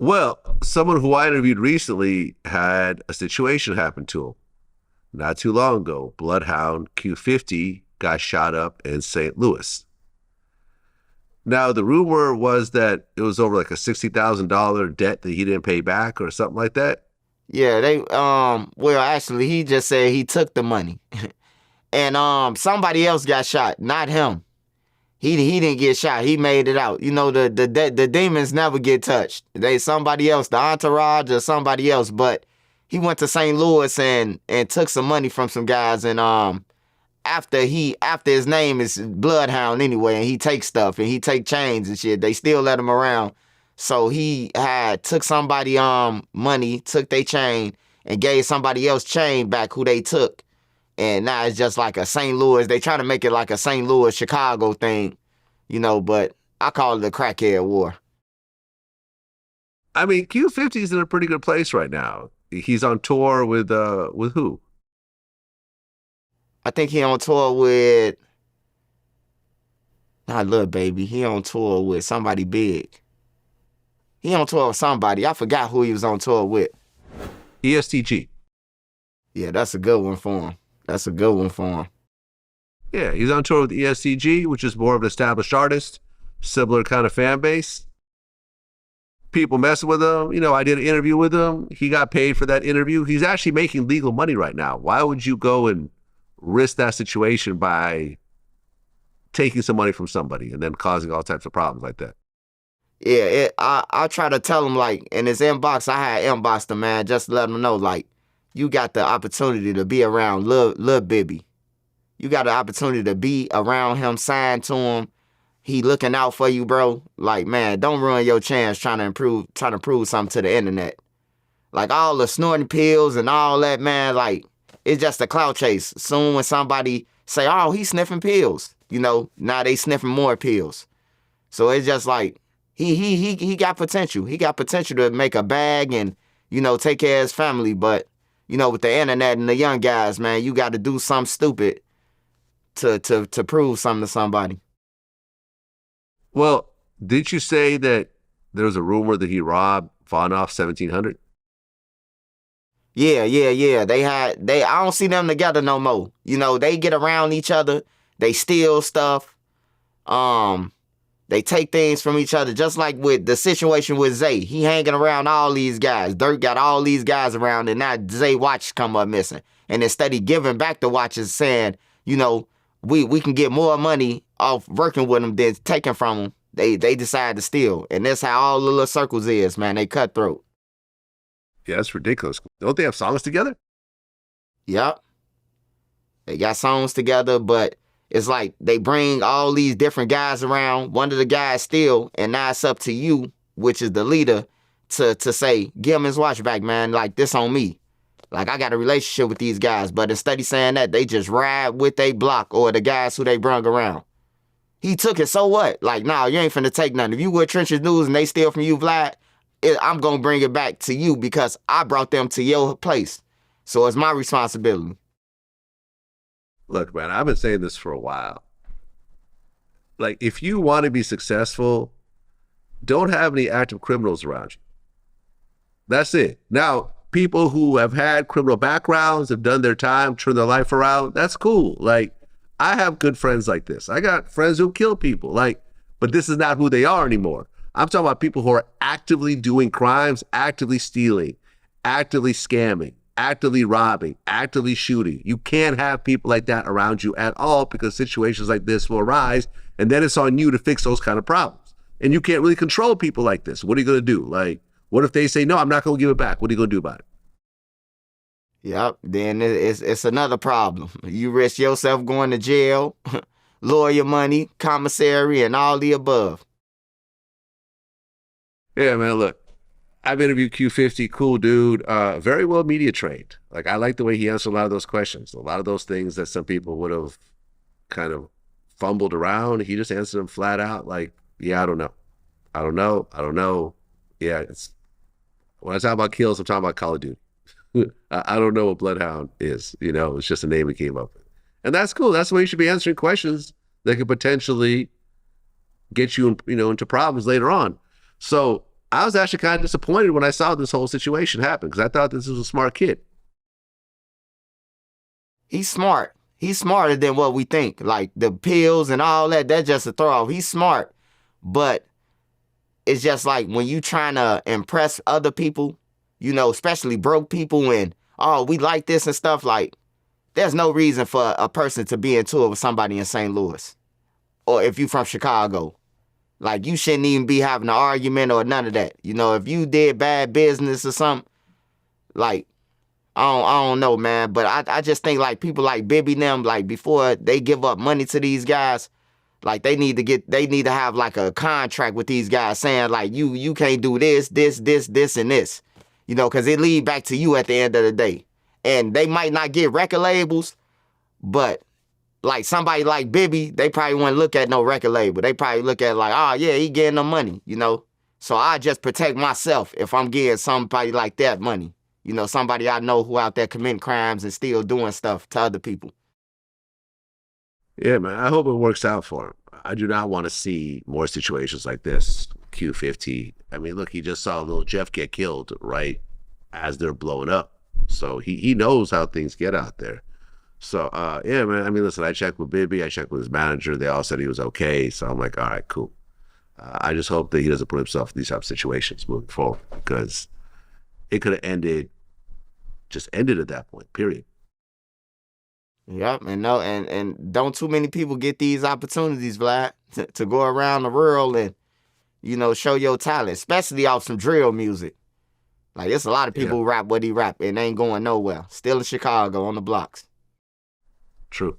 Well, someone who I interviewed recently had a situation happen to him not too long ago. Bloodhound Q50 got shot up in St. Louis. Now, the rumor was that it was over like a $60,000 debt that he didn't pay back or something like that. Yeah, well, actually, he just said he took the money. And somebody else got shot, not him. He didn't get shot. He made it out. You know, the demons never get touched. They somebody else, the entourage or somebody else. But he went to St. Louis and took some money from some guys. And after his name is Bloodhound anyway, and he takes stuff and he take chains and shit. They still let him around. So he had took somebody money, took their chain, and gave somebody else chain back who they took. And now it's just like a St. Louis. They try to make it like a St. Louis, Chicago thing, but I call it a crackhead war. I mean, Q50 is in a pretty good place right now. He's on tour with who? I think he on tour with, not Lil Baby. He on tour with somebody big. He on tour with somebody. I forgot who he was on tour with. ESTG. Yeah, that's a good one for him. That's a good one for him. Yeah, he's on tour with ESTG, which is more of an established artist, similar kind of fan base. People messing with him. I did an interview with him. He got paid for that interview. He's actually making legal money right now. Why would you go and risk that situation by taking some money from somebody and then causing all types of problems like that? Yeah, I try to tell him, like, in his inbox, I had inboxed him, man, just to let him know, like, you got the opportunity to be around Lil Bibby. You got the opportunity to be around him, signed to him. He looking out for you, bro. Like, man, don't ruin your chance trying to prove something to the internet. Like, all the snorting pills and all that, man, like, it's just a clout chase. Soon when somebody say, oh, he's sniffing pills, now they sniffing more pills. So it's just like, he got potential. He got potential to make a bag and, take care of his family. But, with the internet and the young guys, man, you got to do something stupid to prove something to somebody. Well, did you say that there was a rumor that he robbed Vonoff 1700? Yeah. I don't see them together no more. They get around each other. They steal stuff. They take things from each other, just like with the situation with Zay. He hanging around all these guys. Dirt got all these guys around, and now Zay watch come up missing. And instead of giving back the watches, saying, we can get more money off working with them than taking from them, they decide to steal. And that's how all the little circles is, man. They cutthroat. Yeah, that's ridiculous. Don't they have songs together? Yep. They got songs together, but it's like they bring all these different guys around. One of the guys steal, and now it's up to you, which is the leader, to say, give him his watch back, man. Like, this on me. Like, I got a relationship with these guys. But instead of saying that, they just ride with they block or the guys who they brung around. He took it, so what? Like, nah, you ain't finna take nothing. If you with Trenches News and they steal from you, Vlad, I'm gonna bring it back to you because I brought them to your place. So it's my responsibility. Look, man, I've been saying this for a while. Like, if you want to be successful, don't have any active criminals around you. That's it. Now, people who have had criminal backgrounds, have done their time, turned their life around, that's cool. Like, I have good friends like this. I got friends who kill people, but this is not who they are anymore. I'm talking about people who are actively doing crimes, actively stealing, actively scamming, actively robbing, actively shooting. You can't have people like that around you at all because situations like this will arise, and then it's on you to fix those kind of problems. And you can't really control people like this. What are you going to do? Like, what if they say, no, I'm not going to give it back? What are you going to do about it? Yep, then it's another problem. You risk yourself going to jail, lawyer money, commissary, and all the above. Yeah, man, look, I've interviewed Q50, cool dude, very well media trained. Like, I like the way he answered a lot of those questions. A lot of those things that some people would have kind of fumbled around, he just answered them flat out like, yeah, I don't know. I don't know. Yeah, when I talk about kills, I'm talking about Call of Duty. I don't know what Bloodhound is. It's just a name he came up with. And that's cool. That's the way you should be answering questions that could potentially get you, into problems later on. So I was actually kind of disappointed when I saw this whole situation happen because I thought this was a smart kid. He's smart. He's smarter than what we think. Like the pills and all that, that's just a throw off. He's smart, but it's just like when you trying to impress other people, you know, especially broke people, and oh, we like this and stuff. Like, there's no reason for a person to be into it with somebody in St. Louis, or if you from Chicago. Like, you shouldn't even be having an argument or none of that. You know, if you did bad business or something, like, I don't know, man. But I just think like people like Bibby and them, like before they give up money to these guys, like they need to have like a contract with these guys saying like you can't do this, and this. You know, because it lead back to you at the end of the day. And they might not get record labels, but like somebody like Bibby, they probably wouldn't look at no record label. They probably look at like, oh yeah, he getting the money, you know. So I just protect myself if I'm getting somebody like that money. You know, somebody I know who out there committing crimes and still doing stuff to other people. Yeah, man. I hope it works out for him. I do not want to see more situations like this. Q50. I mean, look, he just saw little Jeff get killed right as they're blowing up. So he knows how things get out there. So yeah, man. I mean, listen, I checked with Bibby, I checked with his manager. They all said he was okay. So I'm like, all right, cool. I just hope that he doesn't put himself in these type of situations moving forward because it could have just ended at that point. Period. Yep, and no, and don't too many people get these opportunities, Vlad, to go around the world and you know show your talent, especially off some drill music. Like it's a lot of people Yeah, who rap what he rap and ain't going nowhere. Still in Chicago on the blocks. true.